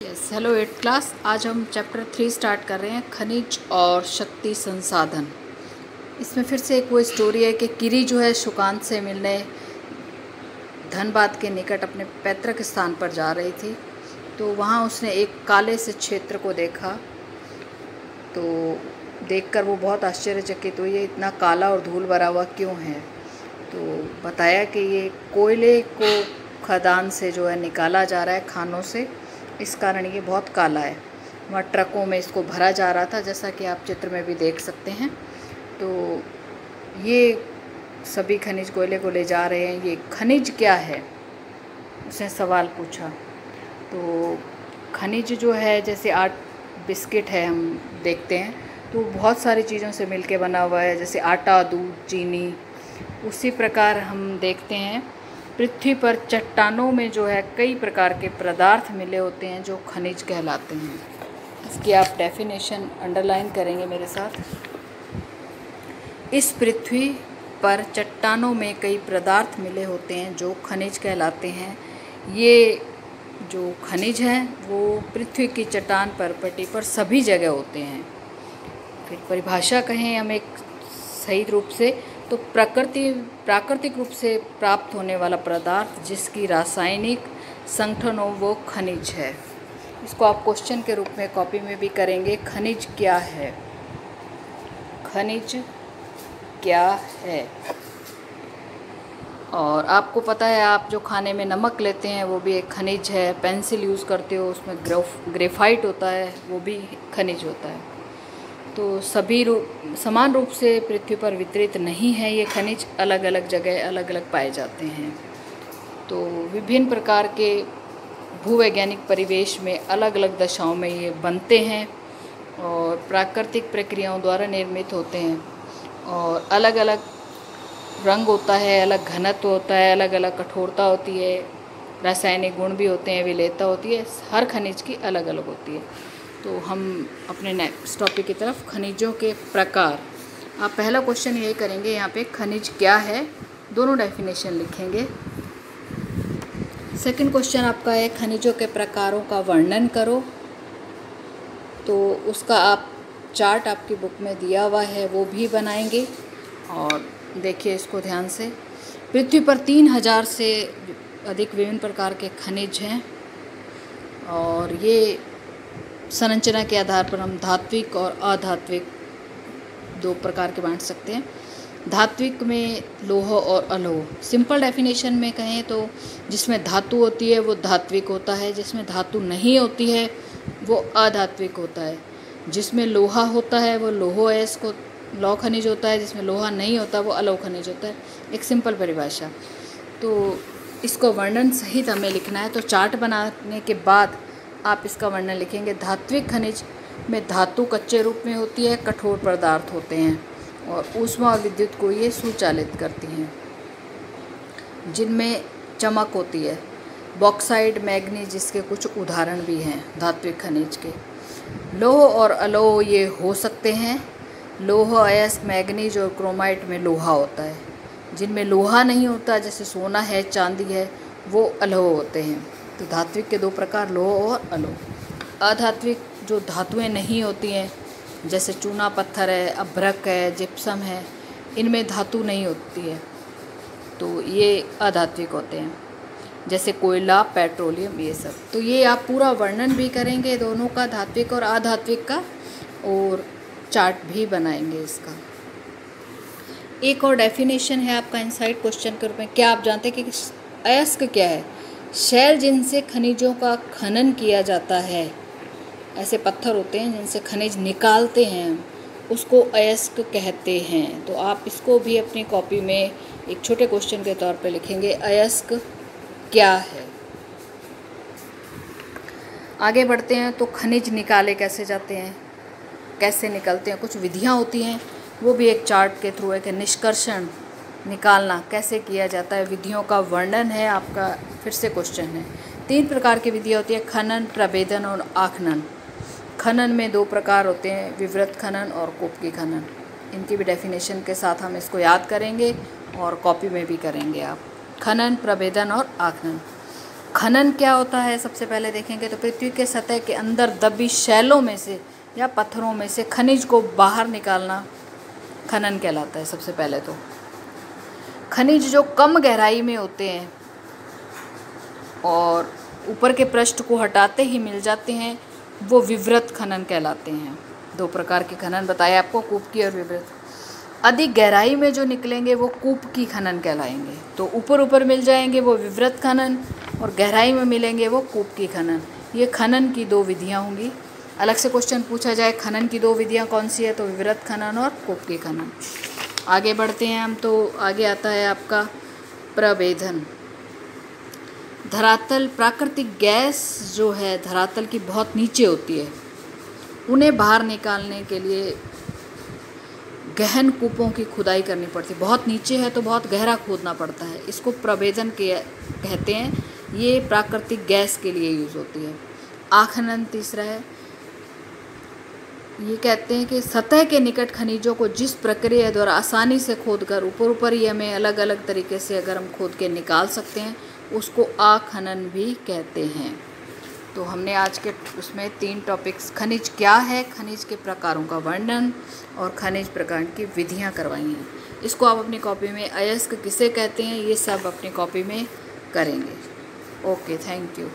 Yes hello 8th class. आज हम chapter 3 start कर रहे हैं, खनिज और शक्ति संसाधन। इसमें फिर से एक वो स्टोरी है कि किरी जो है सुकांत से मिलने धनबाद के निकट अपने पैतृक स्थान पर जा रही थी। तो वहाँ उसने एक काले से क्षेत्र को देखा। तो देखकर वो बहुत आश्चर्यचकित हुई, ये इतना काला और धूल भरा हुआ क्यों है। तो बताया कि ये कोयले को खदान से जो है निकाला जा रहा है, खानों से, इस कारण ये बहुत काला है। वहाँ ट्रकों में इसको भरा जा रहा था, जैसा कि आप चित्र में भी देख सकते हैं। तो ये सभी खनिज कोयले को ले जा रहे हैं। ये खनिज क्या है, उसने सवाल पूछा। तो खनिज जो है, जैसे बिस्किट है, हम देखते हैं तो बहुत सारी चीज़ों से मिलके बना हुआ है, जैसे आटा, दूध, चीनी। उसी प्रकार हम देखते हैं पृथ्वी पर चट्टानों में जो है कई प्रकार के पदार्थ मिले होते हैं जो खनिज कहलाते हैं। इसकी आप डेफिनेशन अंडरलाइन करेंगे मेरे साथ। इस पृथ्वी पर चट्टानों में कई पदार्थ मिले होते हैं जो खनिज कहलाते हैं। ये जो खनिज हैं वो पृथ्वी की चट्टान पर पट्टी पर सभी जगह होते हैं। फिर परिभाषा कहें हम एक सही रूप से, तो प्राकृतिक रूप से प्राप्त होने वाला पदार्थ जिसकी रासायनिक संगठन हो वो खनिज है। इसको आप क्वेश्चन के रूप में कॉपी में भी करेंगे। खनिज क्या है, खनिज क्या है। और आपको पता है, आप जो खाने में नमक लेते हैं वो भी एक खनिज है। पेंसिल यूज़ करते हो, उसमें ग्रेफाइट होता है, वो भी खनिज होता है। तो सभी समान रूप से पृथ्वी पर वितरित नहीं है ये खनिज, अलग अलग जगह अलग अलग पाए जाते हैं। तो विभिन्न प्रकार के भूवैज्ञानिक परिवेश में अलग अलग दशाओं में ये बनते हैं और प्राकृतिक प्रक्रियाओं द्वारा निर्मित होते हैं। और अलग अलग रंग होता है, अलग घनत्व होता है, अलग अलग कठोरता होती है, रासायनिक गुण भी होते हैं, विलेयता होती है। हर खनिज की अलग अलग होती है। तो हम अपने नेक्स्ट टॉपिक की तरफ, खनिजों के प्रकार। आप पहला क्वेश्चन यही करेंगे, यहाँ पे खनिज क्या है, दोनों डेफिनेशन लिखेंगे। सेकंड क्वेश्चन आपका है खनिजों के प्रकारों का वर्णन करो। तो उसका आप चार्ट आपकी बुक में दिया हुआ है, वो भी बनाएंगे। और देखिए इसको ध्यान से। पृथ्वी पर 3000 से अधिक विभिन्न प्रकार के खनिज हैं और ये संरचना के आधार पर हम धात्विक और अधात्विक दो प्रकार के बांट सकते हैं। धात्विक में लोह और अलोह। सिंपल डेफिनेशन में कहें तो जिसमें धातु होती है वो धात्विक होता है, जिसमें धातु नहीं होती है वो अधात्विक होता है। जिसमें लोहा होता है वो लोह अयस्क को लौह खनिज होता है, जिसमें लोहा नहीं होता वो अलोह खनिज होता है। एक सिंपल परिभाषा। तो इसको वर्णन सहित हमें लिखना है। तो चार्ट बनाने के बाद आप इसका वर्णन लिखेंगे। धात्विक खनिज में धातु कच्चे रूप में होती है, कठोर पदार्थ होते हैं और ऊष्मा और विद्युत को ये सुचालित करती हैं, जिनमें चमक होती है। बॉक्साइट, मैग्नीज, जिसके कुछ उदाहरण भी हैं धात्विक खनिज के। लोह और अलोह ये हो सकते हैं। लोह अयस्क, मैग्नीज और क्रोमाइट में लोहा होता है। जिनमें लोहा नहीं होता, जैसे सोना है, चांदी है, वो अलोह होते हैं। तो धात्विक के दो प्रकार, लोह और अलोह। अधात्विक जो धातुएं नहीं होती हैं, जैसे चूना पत्थर है, अभ्रक है, जिप्सम है, इनमें धातु नहीं होती है, तो ये अधात्विक होते हैं। जैसे कोयला, पेट्रोलियम, ये सब। तो ये आप पूरा वर्णन भी करेंगे दोनों का, धात्विक और अधात्विक का, और चार्ट भी बनाएंगे इसका। एक और डेफिनेशन है आपका इनसाइड क्वेश्चन के रूप में। क्या आप जानते हैं कि अयस्क क्या है? शैल जिनसे खनिजों का खनन किया जाता है, ऐसे पत्थर होते हैं जिनसे खनिज निकालते हैं, उसको अयस्क कहते हैं। तो आप इसको भी अपनी कॉपी में एक छोटे क्वेश्चन के तौर पे लिखेंगे, अयस्क क्या है। आगे बढ़ते हैं। तो खनिज निकाले कैसे जाते हैं, कैसे निकलते हैं, कुछ विधियाँ होती हैं, वो भी एक चार्ट के थ्रू है कि निष्कर्षण निकालना कैसे किया जाता है, विधियों का वर्णन है आपका। फिर से क्वेश्चन है। 3 प्रकार की विधियाँ होती है, खनन, प्रभेदन और आखनन। खनन में 2 प्रकार होते हैं, विवृत खनन और कूपकी खनन। इनकी भी डेफिनेशन के साथ हम इसको याद करेंगे और कॉपी में भी करेंगे आप। खनन, प्रभेदन और आखनन। खनन क्या होता है सबसे पहले देखेंगे तो पृथ्वी के सतह के अंदर दबी शैलों में से या पत्थरों में से खनिज को बाहर निकालना खनन कहलाता है। सबसे पहले तो खनिज जो कम गहराई में होते हैं और ऊपर के पृष्ठ को हटाते ही मिल जाते हैं वो विवृत खनन कहलाते हैं। 2 प्रकार के खनन बताए आपको, कूपकी और विवृत। अधिक गहराई में जो निकलेंगे वो कूपकी खनन कहलाएंगे। तो ऊपर ऊपर मिल जाएंगे वो विवृत खनन और गहराई में मिलेंगे वो कूपकी खनन। ये खनन की 2 विधियाँ होंगी। अलग से क्वेश्चन पूछा जाए खनन की 2 विधियाँ कौन सी है तो विवृत खनन और कूपकी खनन। आगे बढ़ते हैं हम, तो आगे आता है आपका प्रभेदन। धरातल प्राकृतिक गैस जो है धरातल की बहुत नीचे होती है, उन्हें बाहर निकालने के लिए गहन कूपों की खुदाई करनी पड़ती है। बहुत नीचे है तो बहुत गहरा खोदना पड़ता है, इसको प्रभेदन कहते हैं। ये प्राकृतिक गैस के लिए यूज़ होती है। आखनन तीसरा है, ये कहते हैं कि सतह के निकट खनिजों को जिस प्रक्रिया द्वारा आसानी से खोदकर ऊपर ही हमें अलग अलग तरीके से अगर हम खोद के निकाल सकते हैं उसको आखनन भी कहते हैं। तो हमने आज के उसमें 3 टॉपिक्स, खनिज क्या है, खनिज के प्रकारों का वर्णन और खनिज प्रकार की विधियां करवाई हैं। इसको आप अपनी कॉपी में अयस्क किसे कहते हैं ये सब अपनी कॉपी में करेंगे। Okay, thank you.